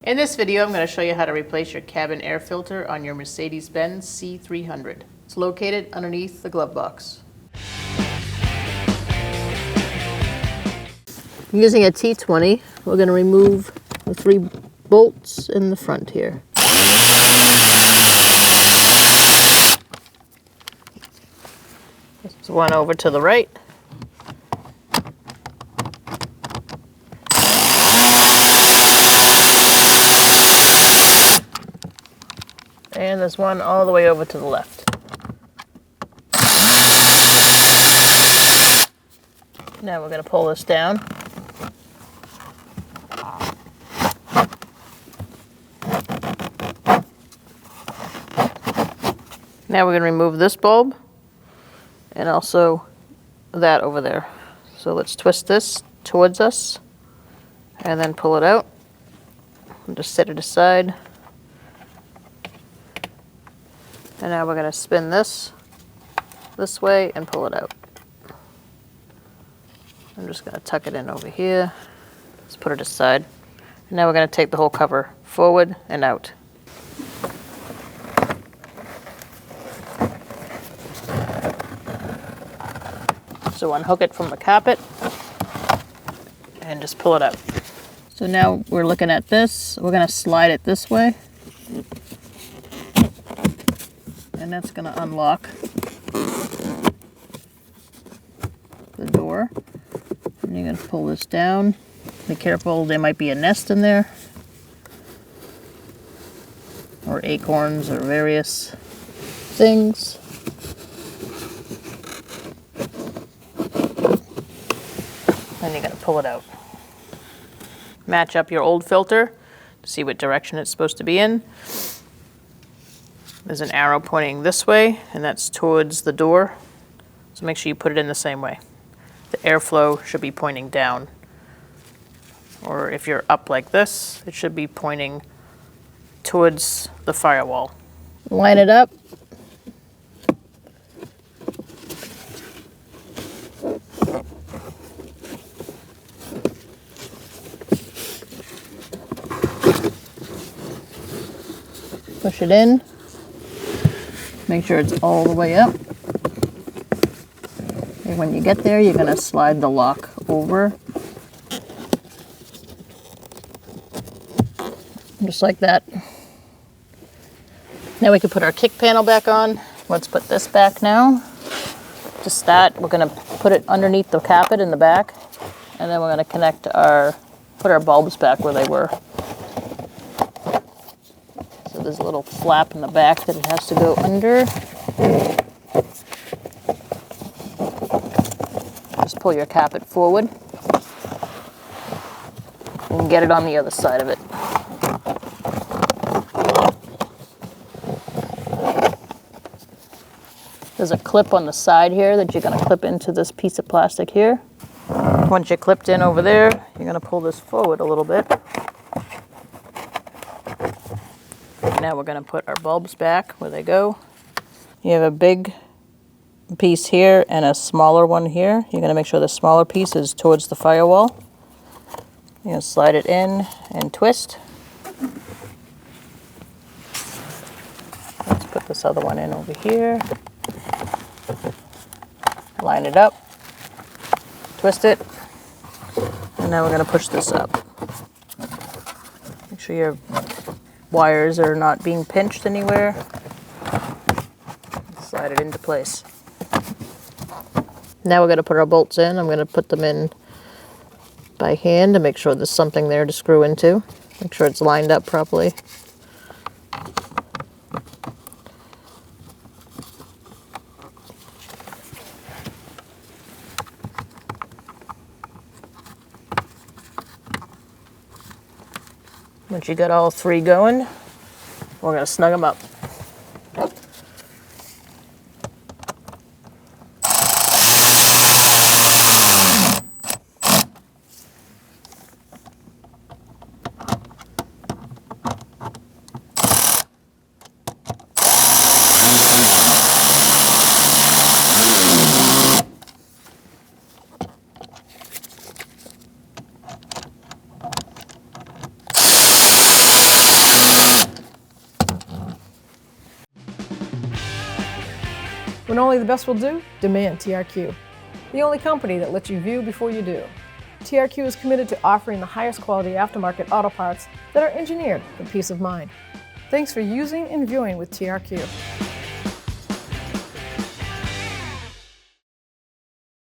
In this video, I'm going to show you how to replace your cabin air filter on your Mercedes-Benz C300. It's located underneath the glove box. Using a T20, we're going to remove the 3 bolts in the front here. There's one over to the right. And there's one all the way over to the left. Now we're going to pull this down. Now we're going to remove this bulb and also that over there. So let's twist this towards us and then pull it out. And just set it aside. And now we're going to spin this way and pull it out. I'm just going to tuck it in over here. Let's put it aside. And now we're going to take the whole cover forward and out. So unhook it from the carpet and just pull it out. So now we're looking at this. We're going to slide it this way. And that's going to unlock the door. And you're going to pull this down. Be careful, there might be a nest in there. Or acorns or various things. Then you're going to pull it out. Match up your old filter to see what direction it's supposed to be in. There's an arrow pointing this way, and that's towards the door. So make sure you put it in the same way. The airflow should be pointing down. Or if you're up like this, it should be pointing towards the firewall. Line it up. Push it in. Make sure it's all the way up. And when you get there, you're going to slide the lock over. Just like that. Now we can put our kick panel back on. Let's put this back now. To start, we're going to put it underneath the carpet in the back. And then we're going to connect put our bulbs back where they were. So there's a little flap in the back that it has to go under. Just pull your carpet forward and get it on the other side of it. There's a clip on the side here that you're going to clip into this piece of plastic here. Once you're clipped in over there, you're going to pull this forward a little bit. Now we're going to put our bulbs back where they go. You have a big piece here and a smaller one here. You're going to make sure the smaller piece is towards the firewall. You're going to slide it in and twist. Let's put this other one in over here. Line it up. Twist it. And now we're going to push this up. Make sure your wires are not being pinched anywhere. Slide it into place. Now we're going to put our bolts in. I'm going to put them in by hand to make sure there's something there to screw into. Make sure it's lined up properly. Once you got all 3 going, we're going to snug them up. When only the best will do, demand TRQ. The only company that lets you view before you do. TRQ is committed to offering the highest quality aftermarket auto parts that are engineered for peace of mind. Thanks for using and viewing with TRQ.